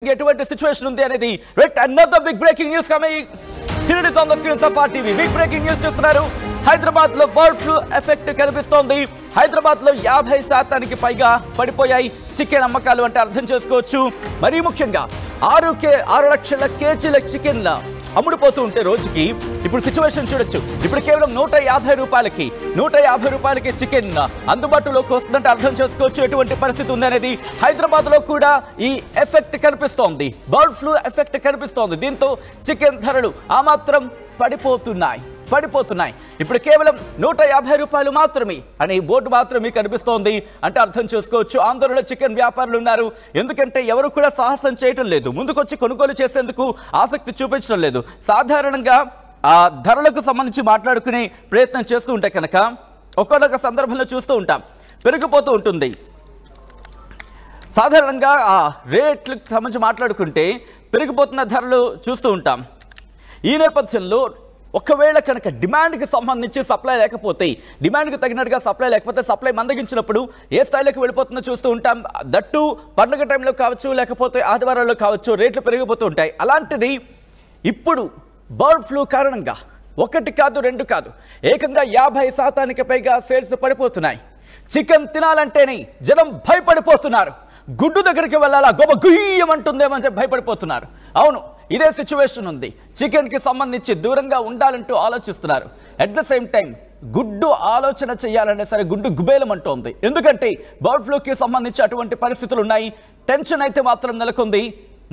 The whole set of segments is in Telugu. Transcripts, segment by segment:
ఎటువంటి సిచువేషన్ ఉంది అనేది another big breaking news coming. Here it is on the screens of RTV. Big breaking news చూస్తున్నారు. హైదరాబాద్ లో బర్డ్ ఫ్లూ ఎఫెక్ట్ కనిపిస్తోంది. హైదరాబాద్ లో 50% పైగా పడిపోయాయి చికెన్ అమ్మకాలు అంటే అర్థం చేసుకోవచ్చు. మరీ ముఖ్యంగా 6 లక్షల కేజీల చికెన్ అమ్ముడుపోతూ ఉంటే రోజుకి ఇప్పుడు సిచువేషన్ చూడొచ్చు. ఇప్పుడు కేవలం 150 రూపాయలకి చికెన్ అందుబాటులోకి వస్తుందంటే అర్థం చేసుకోవచ్చు ఎటువంటి పరిస్థితి ఉంది అనేది. హైదరాబాద్ లో కూడా ఈ ఎఫెక్ట్ కనిపిస్తోంది, బర్డ్ ఫ్లూ ఎఫెక్ట్ కనిపిస్తోంది. దీంతో చికెన్ ధరలు ఆ మాత్రం పడిపోతున్నాయి. ఇప్పుడు కేవలం 150 రూపాయలు మాత్రమే అనే బోర్డు మాత్రమే కనిపిస్తోంది అంటే అర్థం చేసుకోవచ్చు. ఆందోళనలో చికెన్ వ్యాపారులు ఉన్నారు. ఎందుకంటే ఎవరు కూడా సాహసం చేయటం లేదు, ముందుకొచ్చి కొనుగోలు చేసేందుకు ఆసక్తి చూపించడం లేదు. సాధారణంగా ఆ ధరలకు సంబంధించి మాట్లాడుకునే ప్రయత్నం చేస్తూ ఉంటే కనుక ఒక్కొక్క సందర్భంలో చూస్తూ ఉంటాం, పెరిగిపోతూ ఉంటుంది. సాధారణంగా ఆ రేట్లకు సంబంధించి మాట్లాడుకుంటే పెరిగిపోతున్న ధరలు చూస్తూ ఉంటాం. ఈ నేపథ్యంలో ఒకవేళ కనుక డిమాండ్కి సంబంధించి సప్లై లేకపోతే, డిమాండ్కి తగినట్టుగా సప్లై లేకపోతే, సప్లై మందగించినప్పుడు ఏ స్థాయిలోకి వెళ్ళిపోతుందో చూస్తూ ఉంటాం. దట్టు పండుగ టైంలో కావచ్చు, లేకపోతే ఆదివారాల్లో కావచ్చు, రేట్లు పెరిగిపోతూ ఉంటాయి. అలాంటిది ఇప్పుడు బర్డ్ ఫ్లూ కారణంగా 1 కాదు 2 కాదు, ఏకంగా 50% పైగా సేల్స్ పడిపోతున్నాయి. చికెన్ తినాలంటేనే జనం భయపడిపోతున్నారు. గుడ్డు దగ్గరికి వెళ్ళాలా గొప్ప గుయ్యమంటుందేమని చెప్పి భయపడిపోతున్నారు. అవును, ఇదే సిచ్యువేషన్ ఉంది. చికెన్కి సంబంధించి దూరంగా ఉండాలంటూ ఆలోచిస్తున్నారు. అట్ ద సేమ్ టైం గుడ్డు ఆలోచన చేయాలనే సరే గుడ్డు గుబేలమంటోంది. ఎందుకంటే బర్డ్ ఫ్లూకి సంబంధించి అటువంటి పరిస్థితులు ఉన్నాయి. టెన్షన్ అయితే మాత్రం నెలకొంది.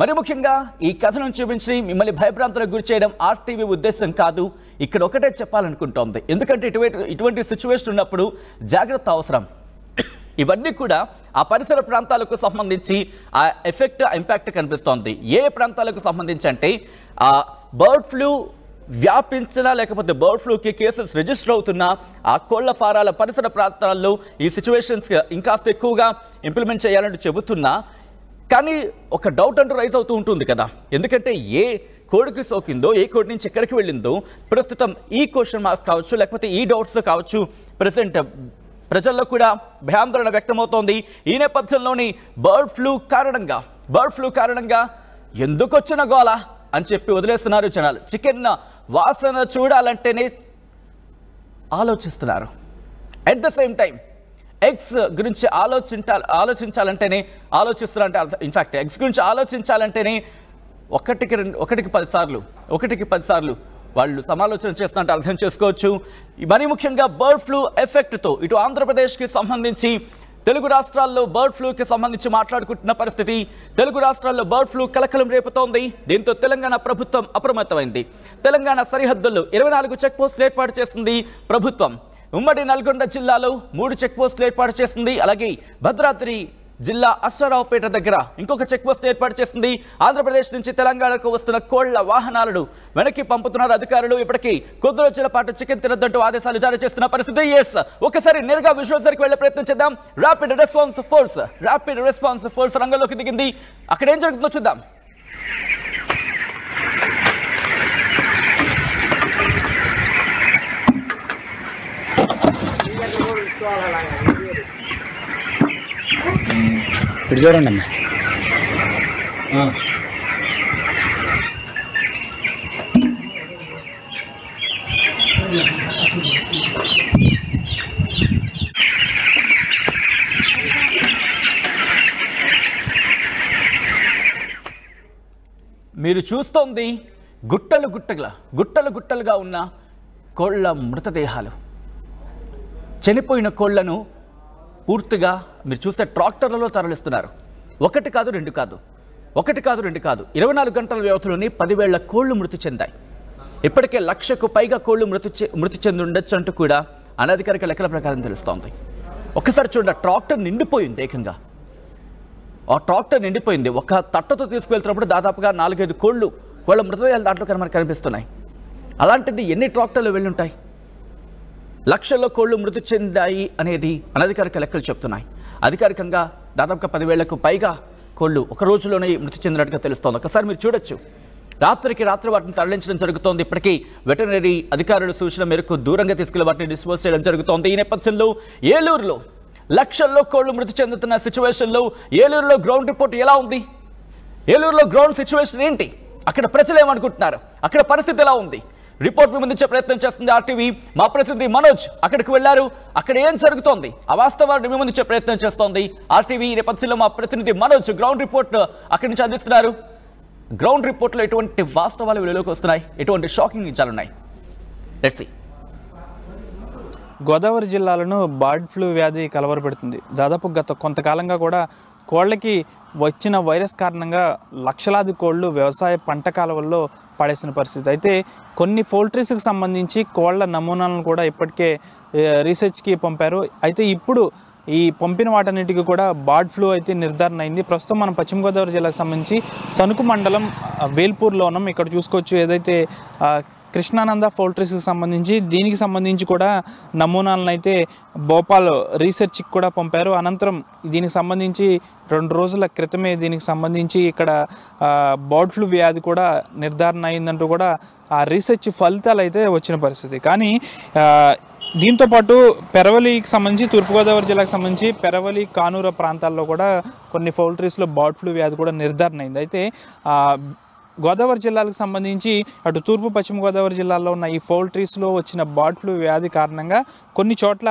మరి ముఖ్యంగా ఈ కథను చూపించి మిమ్మల్ని భయభ్రాంతులకు గురి చేయడం RTV ఉద్దేశం కాదు. ఇక్కడ ఒకటే చెప్పాలనుకుంటోంది. ఎందుకంటే ఇటువంటి సిచ్యువేషన్ ఉన్నప్పుడు జాగ్రత్త అవసరం. ఇవన్నీ కూడా ఆ పరిసర ప్రాంతాలకు సంబంధించి ఆ ఎఫెక్ట్ ఇంపాక్ట్ కనిపిస్తోంది. ఏ ప్రాంతాలకు సంబంధించి అంటే ఆ బర్డ్ ఫ్లూ వ్యాపించినా లేకపోతే బర్డ్ ఫ్లూకి కేసెస్ రిజిస్టర్ అవుతున్నా ఆ కోళ్ల ఫారాల పరిసర ప్రాంతాల్లో ఈ సిచ్యువేషన్స్ ఇంకాస్త ఎక్కువగా ఇంప్లిమెంట్ చేయాలంటూ చెబుతున్నా, కానీ ఒక డౌట్ అంటూ రైజ్ అవుతూ ఉంటుంది కదా. ఎందుకంటే ఏ కోడికి సోకిందో, ఏ కోడి నుంచి ఎక్కడికి వెళ్ళిందో ప్రస్తుతం ఈ క్వశ్చన్ మార్క్స్ కావచ్చు, లేకపోతే ఈ డౌట్స్ కావచ్చు, ప్రెసెంట్ ప్రజల్లో కూడా భయాందోళన వ్యక్తమవుతోంది. ఈ నేపథ్యంలోని బర్డ్ ఫ్లూ కారణంగా ఎందుకు వచ్చిన గోల అని చెప్పి వదిలేస్తున్నారు జనాలు. చికెన్ వాసన చూడాలంటేనే ఆలోచిస్తున్నారు. At the same time eggs గురించి ఆలోచించాలంటేనే ఆలోచిస్తున్నారంటే, ఇన్ఫాక్ట్ ఎగ్స్ గురించి ఆలోచించాలంటేనే ఒకటికి 10 సార్లు వాళ్ళు సమాలోచన చేస్తున్నట్టు అర్థం చేసుకోవచ్చు. మరీ ముఖ్యంగా బర్డ్ ఫ్లూ ఎఫెక్ట్తో ఇటు ఆంధ్రప్రదేశ్కి సంబంధించి తెలుగు రాష్ట్రాల్లో బర్డ్ ఫ్లూకి సంబంధించి మాట్లాడుకుంటున్న పరిస్థితి. తెలుగు రాష్ట్రాల్లో బర్డ్ ఫ్లూ కలకలం రేపుతోంది. దీంతో తెలంగాణ ప్రభుత్వం అప్రమత్తమైంది. తెలంగాణ సరిహద్దుల్లో 24 చెక్ పోస్టులు ఏర్పాటు చేసింది ప్రభుత్వం. ఉమ్మడి నల్గొండ జిల్లాలో 3 చెక్ పోస్టులు ఏర్పాటు చేసింది. అలాగే భద్రాద్రి జిల్లా అశ్వరావుపేట దగ్గర ఇంకొక చెక్ పోస్ట్ ఏర్పాటు చేసింది. ఆంధ్రప్రదేశ్ నుంచి తెలంగాణకు వస్తున్న కోళ్ల వాహనాలను వెనక్కి పంపుతున్నారు అధికారులు. ఇప్పటికీ కొద్ది రోజుల పాటు చికెన్ తినొద్దంటూ ఆదేశాలు జారీ చేస్తున్న పరిస్థితి. ఒకసారి నేరుగా విజువల్స్ దగ్గరికి వెళ్లే ప్రయత్నం చేద్దాం. ర్యాపిడ్ రెస్పాన్స్ ఫోర్స్ రంగంలోకి దిగింది. అక్కడ ఏం జరుగుతుందో చూద్దాం. ఇటు చూడండి అన్న. మీరు చూస్తోంది గుట్టలుగా ఉన్న కోళ్ల మృతదేహాలు. చనిపోయిన కోళ్లను పూర్తిగా మీరు చూస్తే ట్రాక్టర్లలో తరలిస్తున్నారు. 1 కాదు 2 కాదు 24 గంటల వ్యవధిలోనే 10,000 కోళ్లు మృతి చెందాయి. ఇప్పటికే 1,00,000కు పైగా కోళ్లు మృతి చెంది ఉండొచ్చు అంటూ కూడా అనధికారిక లెక్కల ప్రకారం తెలుస్తోంది. ఒకసారి చూడండి, ట్రాక్టర్ నిండిపోయింది. ఏకంగా ఆ ట్రాక్టర్ నిండిపోయింది. ఒక తట్టతో తీసుకువెళ్తున్నప్పుడు దాదాపుగా 4-5 కోళ్ల మృతదేహాలు దాంట్లో మనకు కనిపిస్తున్నాయి. అలాంటిది ఎన్ని ట్రాక్టర్లు వెళ్ళి ఉంటాయి? 1,00,000 కోళ్లు మృతి చెందాయి అనేది అనధికారిక లెక్కలు చెప్తున్నాయి. అధికారికంగా దాదాపుగా 10,000కు పైగా కోళ్లు ఒక రోజులోనే మృతి చెందినట్టుగా తెలుస్తోంది. ఒకసారి మీరు చూడొచ్చు, రాత్రి వాటిని తరలించడం జరుగుతోంది. ఇప్పటికీ వెటర్నరీ అధికారుల సూచన మేరకు దూరంగా తీసుకెళ్లి వాటిని డిస్పోజ్ చేయడం జరుగుతోంది. ఈ నేపథ్యంలో ఏలూరులో లక్షల్లో కోళ్లు మృతి చెందుతున్న సిచ్యువేషన్లో ఏలూరులో గ్రౌండ్ రిపోర్ట్ ఎలా ఉంది? ఏలూరులో గ్రౌండ్ సిచ్యువేషన్ ఏంటి, అక్కడ ప్రజలు ఏమనుకుంటున్నారు, అక్కడ పరిస్థితి ఎలా ఉంది, రిపోర్ట్ మీ ముందుంచే ప్రయత్నం చేస్తుంది ఆర్టీవీ. మా ప్రతినిధి మనోజ్ అక్కడికి వెళ్లారు. అక్కడ ఏం జరుగుతోంది ఆ వాస్తవాన్ని మీ ముందుంచే ప్రయత్నం చేస్తోంది ఆర్టీవీ. ఈ నేపథ్యంలో మా ప్రతినిధి మనోజ్ గ్రౌండ్ రిపోర్ట్ అక్కడి నుంచి అందిస్తున్నారు. గ్రౌండ్ రిపోర్ట్లో ఎటువంటి వాస్తవాలు వెలుగులోకి వస్తున్నాయి, ఎటువంటి షాకింగ్ నిజాలున్నాయి? Let's see. గోదావరి జిల్లాలను బర్డ్ ఫ్లూ వ్యాధి కలవరపెడుతుంది. దాదాపు గత కొంతకాలంగా కూడా కోళ్ళకి వచ్చిన వైరస్ కారణంగా లక్షలాది కోళ్ళు వ్యవసాయ పంట కాలువల్లో పడేసిన పరిస్థితి. అయితే కొన్ని పౌల్ట్రీస్కి సంబంధించి కోళ్ళ నమూనాలను కూడా ఇప్పటికే రీసెర్చ్కి పంపారు. అయితే ఇప్పుడు ఈ పంపిన వాటన్నిటికీ కూడా బర్డ్ ఫ్లూ అయితే నిర్ధారణ అయింది. ప్రస్తుతం మనం పశ్చిమ గోదావరి జిల్లాకు సంబంధించి తణుకు మండలం వేల్పూర్లో ఉన్నాం. ఇక్కడ చూసుకోవచ్చు, ఏదైతే కృష్ణానంద పౌల్ట్రీస్కి సంబంధించి దీనికి సంబంధించి కూడా నమూనాలను అయితే భోపాల్ రీసెర్చ్కి కూడా పంపారు. అనంతరం దీనికి సంబంధించి 2 రోజుల క్రితమే దీనికి సంబంధించి ఇక్కడ బర్డ్ ఫ్లూ వ్యాధి కూడా నిర్ధారణ అయిందంటూ కూడా ఆ రీసెర్చ్ ఫలితాలు అయితే వచ్చిన పరిస్థితి. కానీ దీంతోపాటు పెరవలికి సంబంధించి తూర్పుగోదావరి జిల్లాకు సంబంధించి పెరవలి కానూరు ప్రాంతాల్లో కూడా కొన్ని పౌల్ట్రీస్లో బర్డ్ ఫ్లూ వ్యాధి కూడా నిర్ధారణ అయింది. అయితే గోదావరి జిల్లాలకు సంబంధించి అటు తూర్పు పశ్చిమ గోదావరి జిల్లాల్లో ఉన్న ఈ పౌల్ట్రీస్లో వచ్చిన బర్డ్ ఫ్లూ వ్యాధి కారణంగా కొన్ని చోట్ల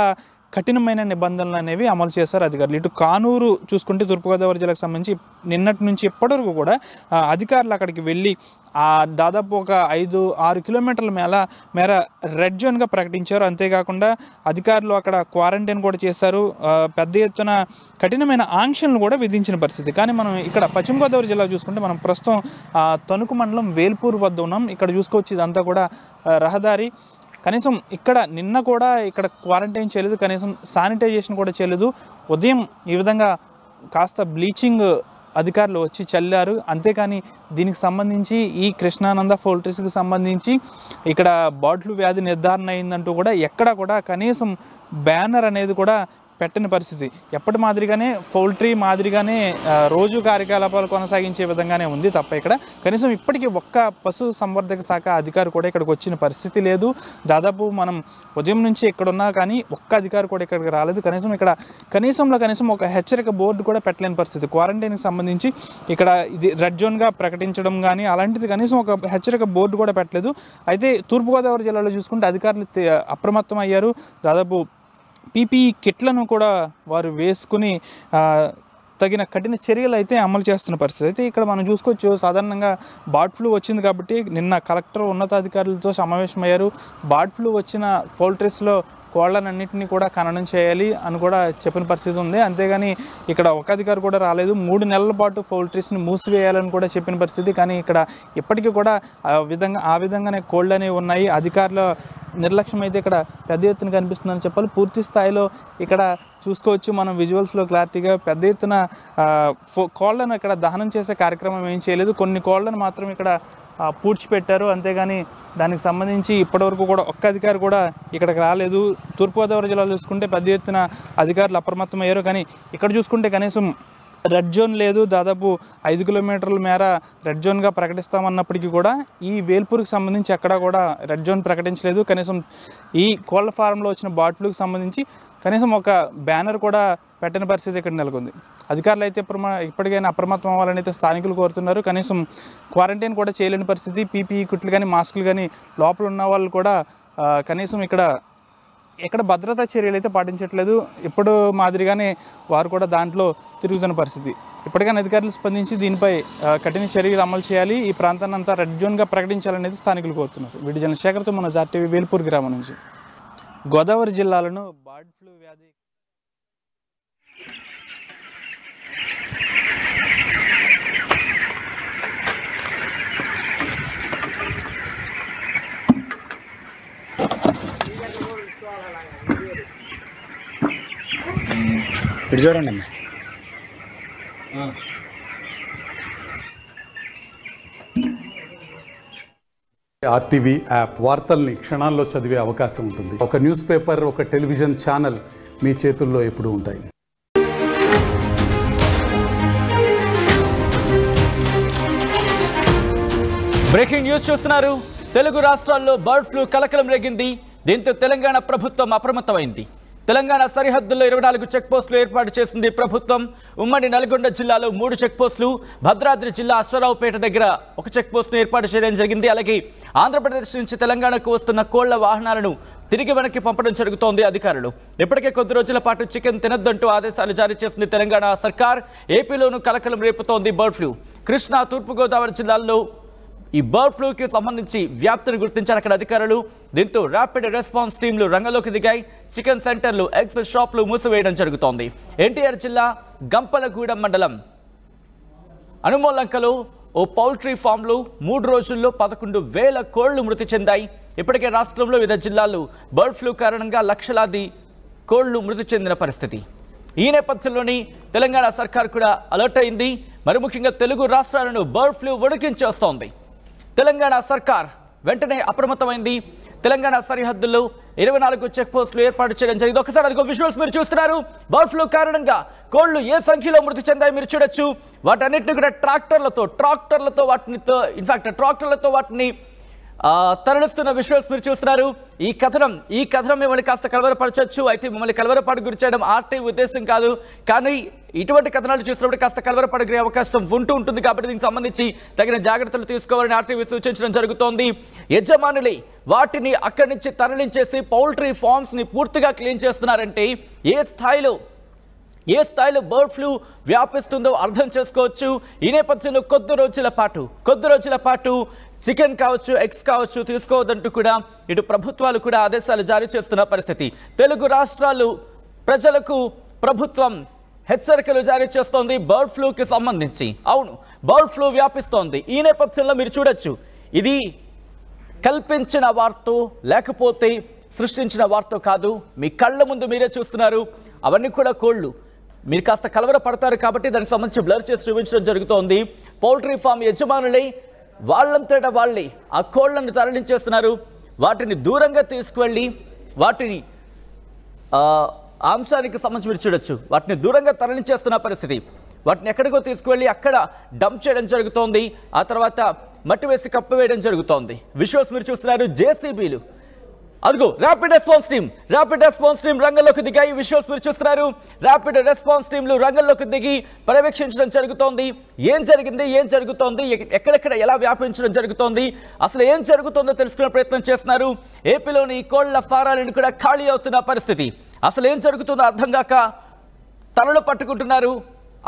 కఠినమైన నిబంధనలు అనేవి అమలు చేశారు అధికారులు. ఇటు కానూరు చూసుకుంటే తూర్పుగోదావరి జిల్లాకు సంబంధించి నిన్నటి నుంచి ఇప్పటివరకు కూడా అధికారులు అక్కడికి వెళ్ళి దాదాపు ఒక 5-6 కిలోమీటర్ల మేర రెడ్ జోన్గా ప్రకటించారు. అంతేకాకుండా అధికారులు అక్కడ క్వారంటైన్ కూడా చేశారు. పెద్ద ఎత్తున కఠినమైన ఆంక్షలను కూడా విధించిన పరిస్థితి. కానీ మనం ఇక్కడ పశ్చిమ గోదావరి జిల్లా చూసుకుంటే మనం ప్రస్తుతం తణుకు మండలం వేల్పూర్ వద్ద ఉన్నాం. ఇక్కడ చూసుకోవచ్చు, ఇదంతా కూడా రహదారి. కనీసం ఇక్కడ నిన్న కూడా ఇక్కడ క్వారంటైన్ చేయలేదు, కనీసం శానిటైజేషన్ కూడా చేయలేదు. ఉదయం ఈ విధంగా కాస్త బ్లీచింగ్ అధికారులు వచ్చి చల్లారు. అంతేకాని దీనికి సంబంధించి ఈ కృష్ణానంద పౌల్ట్రీస్కి సంబంధించి ఇక్కడ బర్డ్ ఫ్లూ వ్యాధి నిర్ధారణ అయిందంటూ కూడా ఎక్కడ కూడా కనీసం బ్యానర్ అనేది కూడా పెట్టని పరిస్థితి. ఎప్పటి మాదిరిగానే పౌల్ట్రీ మాదిరిగానే రోజు కార్యకలాపాలు కొనసాగించే విధంగానే ఉంది తప్ప ఇక్కడ కనీసం ఇప్పటికీ ఒక్క పశు సంవర్ధక శాఖ అధికారి కూడా ఇక్కడికి వచ్చిన పరిస్థితి లేదు. దాదాపు మనం ఉదయం నుంచి ఇక్కడ ఉన్నా కానీ ఒక్క అధికారి కూడా ఇక్కడికి రాలేదు. కనీసం ఒక హెచ్చరిక బోర్డు కూడా పెట్టలేని పరిస్థితి. క్వారంటైన్కి సంబంధించి ఇక్కడ ఇది రెడ్ జోన్గా ప్రకటించడం కానీ అలాంటిది కనీసం ఒక హెచ్చరిక బోర్డు కూడా పెట్టలేదు. అయితే తూర్పుగోదావరి జిల్లాలో చూసుకుంటే అధికారులు అప్రమత్తం అయ్యారు. దాదాపు పీపీఈ కిట్లను కూడా వారు వేసుకుని తగిన కఠిన చర్యలు అయితే అమలు చేస్తున్న పరిస్థితి. అయితే ఇక్కడ మనం చూసుకోవచ్చు, సాధారణంగా బర్డ్ ఫ్లూ వచ్చింది కాబట్టి నిన్న కలెక్టర్ ఉన్నతాధికారులతో సమావేశమయ్యారు. బర్డ్ ఫ్లూ వచ్చిన పౌల్ట్రీస్లో కోళ్ళనన్నింటినీ కూడా ఖననం చేయాలి అని కూడా చెప్పిన పరిస్థితి ఉంది. అంతేగాని ఇక్కడ ఒక అధికారి కూడా రాలేదు. 3 నెలల పాటు పౌల్ట్రీస్ని మూసివేయాలని కూడా చెప్పిన పరిస్థితి. కానీ ఇక్కడ ఇప్పటికీ కూడా ఆ విధంగానే కోళ్ళు అనేవి ఉన్నాయి. అధికారుల నిర్లక్ష్యం అయితే ఇక్కడ పెద్ద ఎత్తున కనిపిస్తుందని చెప్పాలి. పూర్తి స్థాయిలో ఇక్కడ చూసుకోవచ్చు మనం విజువల్స్లో క్లారిటీగా పెద్ద ఎత్తున కోళ్లను ఇక్కడ దహనం చేసే కార్యక్రమం ఏం చేయలేదు. కొన్ని కోళ్లను మాత్రం ఇక్కడ పూడ్చిపెట్టారు. అంతేగాని దానికి సంబంధించి ఇప్పటివరకు కూడా ఒక్క అధికారి కూడా ఇక్కడికి రాలేదు. తూర్పుగోదావరి జిల్లాలో చూసుకుంటే పెద్ద ఎత్తున అధికారులు అప్రమత్తమయ్యారు. కానీ ఇక్కడ చూసుకుంటే కనీసం రెడ్ జోన్ లేదు. దాదాపు 5 కిలోమీటర్ల మేర రెడ్ జోన్గా ప్రకటిస్తామన్నప్పటికీ కూడా ఈ వేల్పూర్కి సంబంధించి ఎక్కడా కూడా రెడ్ జోన్ ప్రకటించలేదు. కనీసం ఈ కోళ్ల ఫారంలో వచ్చిన బర్డ్ ఫ్లూకి సంబంధించి కనీసం ఒక బ్యానర్ కూడా పెట్టని పరిస్థితి ఇక్కడ నెలకొంది. అధికారులు అయితే ఇప్పటికైనా అప్రమత్తం అవ్వాలని అయితే స్థానికులు కోరుతున్నారు. కనీసం క్వారంటైన్ కూడా చేయలేని పరిస్థితి. పీపీఈ కిట్లు కానీ మాస్కులు కానీ లోపల ఉన్న వాళ్ళు కూడా కనీసం ఇక్కడ భద్రతా చర్యలు అయితే పాటించట్లేదు. ఇప్పుడు మాదిరిగానే వారు కూడా దాంట్లో తిరుగుతున్న పరిస్థితి. ఇప్పటికైనా అధికారులు స్పందించి దీనిపై కఠిన చర్యలు అమలు చేయాలి, ఈ ప్రాంతాన్ని అంతా రెడ్ జోన్గా ప్రకటించాలనేది స్థానికులు కోరుతున్నారు. వీడి జనశేఖర్తో మన జాటీవీ వేల్పూర్ గ్రామం నుంచి. గోదావరి జిల్లాలను బర్డ్ ఫ్లూ వ్యాధి చూడండి అన్న. ఆర్టీవీ యాప్ వార్తల్ని క్షణాల్లో చదివే అవకాశం ఉంటుంది. ఒక న్యూస్ పేపర్, ఒక టెలివిజన్ ఛానల్ మీ చేతుల్లో ఎప్పుడూ ఉంటాయి. బ్రేకింగ్ న్యూస్ చూస్తున్నారు. తెలుగు రాష్ట్రాల్లో బర్డ్ ఫ్లూ కలకలం రేగింది. దీంతో తెలంగాణ ప్రభుత్వం అప్రమత్తమైంది. తెలంగాణ సరిహద్దుల్లో 24 చెక్ పోస్టులు ఏర్పాటు చేసింది ప్రభుత్వం. ఉమ్మడి నల్గొండ జిల్లాలో 3 చెక్ పోస్టులు, భద్రాద్రి జిల్లా అశ్వరావుపేట దగ్గర 1 చెక్ పోస్టును ఏర్పాటు చేయడం జరిగింది. అలాగే ఆంధ్రప్రదేశ్ నుంచి తెలంగాణకు వస్తున్న కోళ్ల వాహనాలను తిరిగి వెనక్కి పంపడం జరుగుతోంది అధికారులు. ఇప్పటికే కొద్ది రోజుల పాటు చికెన్ తినొద్దంటూ ఆదేశాలు జారీ చేసింది తెలంగాణ సర్కార్. ఏపీలోనూ కలకలం రేపుతోంది బర్డ్ ఫ్లూ. కృష్ణా, తూర్పుగోదావరి జిల్లాల్లో ఈ బర్డ్ ఫ్లూకి సంబంధించి వ్యాప్తిని గుర్తించారు అక్కడ అధికారులు. దీంతో ర్యాపిడ్ రెస్పాన్స్ టీంలు రంగంలోకి దిగాయి. చికెన్ సెంటర్లు, ఎగ్స్ షాపులు మూసివేయడం జరుగుతోంది. ఎన్టీఆర్ జిల్లా గంపలగూడెం మండలం అనుమోలంకలో ఓ పౌల్ట్రీ ఫామ్లో 3 రోజుల్లో 11,000 కోళ్లు మృతి చెందాయి. ఇప్పటికే రాష్ట్రంలో వివిధ జిల్లాల్లో బర్డ్ ఫ్లూ కారణంగా లక్షలాది కోళ్లు మృతి చెందిన పరిస్థితి. ఈ నేపథ్యంలోని తెలంగాణ సర్కార్ కూడా అలర్ట్ అయింది. మరి ముఖ్యంగా తెలుగు రాష్ట్రాలను బర్డ్ ఫ్లూ వణికించేస్తోంది. తెలంగాణ సర్కార్ వెంటనే అప్రమత్తమైంది. తెలంగాణ సరిహద్దుల్లో 24 చెక్ పోస్టులు ఏర్పాటు చేయడం జరిగింది. ఒకసారి అదిగో విజువల్స్ మీరు చూస్తున్నారు. బర్డ్ ఫ్లూ కారణంగా కోళ్లు ఏ సంఖ్యలో మృతి చెందాయి మీరు చూడొచ్చు. వాటన్నిటిని కూడా ట్రాక్టర్లతో వాటిని తరలిస్తున్న విజువల్స్ మీరు చూస్తున్నారు. ఈ కథనం మిమ్మల్ని కాస్త కలవరపరచచ్చు. అయితే మిమ్మల్ని కలవరపాటు గురి చేయడం ఆర్టీ ఉద్దేశం కాదు. కానీ ఇటువంటి కథనాలు చూసినప్పుడు కాస్త కలవరపడే అవకాశం ఉంటుంది. కాబట్టి దీనికి సంబంధించి తగిన జాగ్రత్తలు తీసుకోవాలని ఆర్టీవీ సూచించడం జరుగుతోంది. యజమానులే వాటిని అక్కడి నుంచి తరలించేసి పౌల్ట్రీ ఫార్మ్స్ ని పూర్తిగా క్లీన్ చేస్తున్నారంటే ఏ స్థాయిలో బర్డ్ ఫ్లూ వ్యాపిస్తుందో అర్థం చేసుకోవచ్చు. ఈ నేపథ్యంలో కొద్ది రోజుల పాటు చికెన్ కావచ్చు, ఎగ్స్ కావచ్చు తీసుకోవద్దంటూ కూడా ఇటు ప్రభుత్వాలు కూడా ఆదేశాలు జారీ చేస్తున్న పరిస్థితి. తెలుగు రాష్ట్రాలు ప్రజలకు ప్రభుత్వం హెచ్చరికలు జారీ చేస్తోంది బర్డ్ ఫ్లూకి సంబంధించి. అవును, బర్డ్ ఫ్లూ వ్యాపిస్తోంది. ఈ నేపథ్యంలో మీరు చూడొచ్చు, ఇది కల్పించిన వార్తో లేకపోతే సృష్టించిన వార్తో కాదు. మీ కళ్ళ ముందు మీరే చూస్తున్నారు. అవన్నీ కూడా కోళ్లు. మీరు కాస్త కలవరపడతారు కాబట్టి దానికి సంబంధించి బ్లర్ చేసి చూపించడం జరుగుతోంది. పౌల్ట్రీ ఫామ్ యజమానులై వాళ్ళంతటా వాళ్ళే ఆ కోళ్లను తరలించేస్తున్నారు. వాటిని దూరంగా తీసుకువెళ్ళి వాటిని అంశానికి సంబంధించి మీరు చూడొచ్చు, వాటిని దూరంగా తరలించేస్తున్న పరిస్థితి. వాటిని ఎక్కడికో తీసుకువెళ్ళి అక్కడ డంప్ చేయడం జరుగుతోంది. ఆ తర్వాత మట్టి వేసి కప్పివేయడం జరుగుతోంది. విజువల్స్ మీరు చూస్తున్నారు. జేసీబీలు, అదిగో ర్యాపిడ్ రెస్పాన్స్ టీం రంగంలోకి దిగాయి. విజువల్స్ మీరు చూస్తున్నారు. ర్యాపిడ్ రెస్పాన్స్ టీంలు రంగంలోకి దిగి పర్యవేక్షించడం జరుగుతోంది. ఏం జరుగుతోంది, ఎక్కడెక్కడ ఎలా వ్యాపించడం జరుగుతోంది, అసలు ఏం జరుగుతుందో తెలుసుకునే ప్రయత్నం చేస్తున్నారు. ఏపీలోని కోళ్ల ఫారాలను కూడా ఖాళీ అవుతున్న పరిస్థితి. అసలు ఏం జరుగుతుందో అర్థం కాక తలలు పట్టుకుంటున్నారు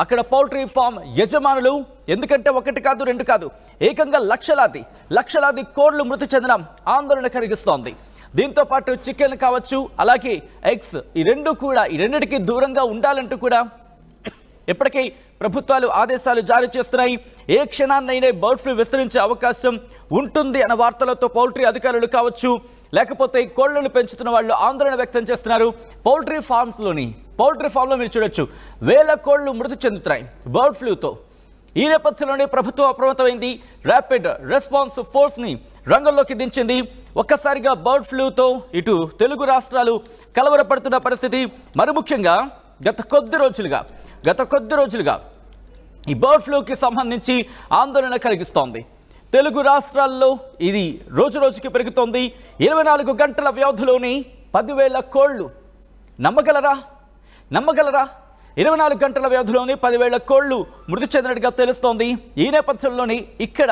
అక్కడ పౌల్ట్రీ ఫామ్ యజమానులు. ఎందుకంటే 1 కాదు 2 కాదు, ఏకంగా లక్షలాది కోళ్లు మృతి చెందడం ఆందోళన కలిగిస్తోంది. దీంతో పాటు చికెన్ కావచ్చు, అలాగే ఎగ్స్, ఈ రెండింటికి దూరంగా ఉండాలంటూ కూడా ఇప్పటికీ ప్రభుత్వాలు ఆదేశాలు జారీ చేస్తున్నాయి. ఏ క్షణాన్నైనా బర్డ్ ఫ్లూ విస్తరించే అవకాశం ఉంటుంది అన్న వార్తలతో పౌల్ట్రీ అధికారులు కావచ్చు, లేకపోతే కోళ్లను పెంచుతున్న వాళ్ళు ఆందోళన వ్యక్తం చేస్తున్నారు. పౌల్ట్రీ ఫామ్లో మీరు చూడొచ్చు, 1000 కోళ్లు మృతి చెందుతున్నాయి బర్డ్ ఫ్లూతో. ఈ నేపథ్యంలోనే ప్రభుత్వం అప్రమత్తమైంది. ర్యాపిడ్ రెస్పాన్స్ ఫోర్స్ ని రంగంలోకి దించింది. ఒక్కసారిగా బర్డ్ ఫ్లూతో ఇటు తెలుగు రాష్ట్రాలు కలవరపడుతున్న పరిస్థితి. మరి ముఖ్యంగా గత కొద్ది రోజులుగా ఈ బర్డ్ ఫ్లూకి సంబంధించి ఆందోళన కలిగిస్తోంది. తెలుగు రాష్ట్రాల్లో ఇది రోజుకి పెరుగుతోంది. 24 గంటల వ్యవధిలోని 10,000 కోళ్లు. నమ్మగలరా? 24 గంటల వ్యవధిలోని 10,000 కోళ్లు మృతి చెందినట్టుగా తెలుస్తోంది. ఈ నేపథ్యంలోని ఇక్కడ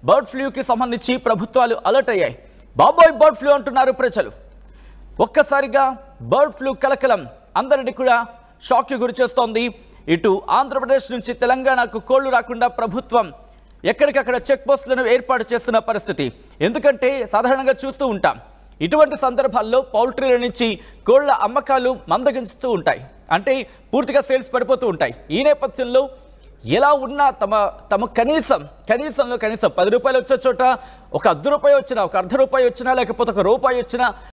బర్డ్ ఫ్లూకి సంబంధించి ప్రభుత్వాలు అలర్ట్ అయ్యాయి. బాబోయ్ బర్డ్ ఫ్లూ అంటున్నారు ప్రజలు. ఒక్కసారిగా బర్డ్ ఫ్లూ కలకలం అందరినీ కూడా షాక్కి గురి చేస్తోంది. ఇటు ఆంధ్రప్రదేశ్ నుంచి తెలంగాణకు కోళ్లు రాకుండా ప్రభుత్వం ఎక్కడికక్కడ చెక్ పోస్టులను ఏర్పాటు చేస్తున్న పరిస్థితి. ఎందుకంటే సాధారణంగా చూస్తూ ఉంటాం, ఇటువంటి సందర్భాల్లో పౌల్ట్రీల నుంచి కోళ్ల అమ్మకాలు మందగించుతూ ఉంటాయి. అంటే పూర్తిగా సేల్స్ పడిపోతూ ఉంటాయి. ఈ నేపథ్యంలో ఎలా ఉన్నా తమ కనీసం 10 రూపాయలు వచ్చే చోట ఒక 10 రూపాయి వచ్చినా, ఒక ₹1.50 వచ్చినా, లేకపోతే ₹1 వచ్చినా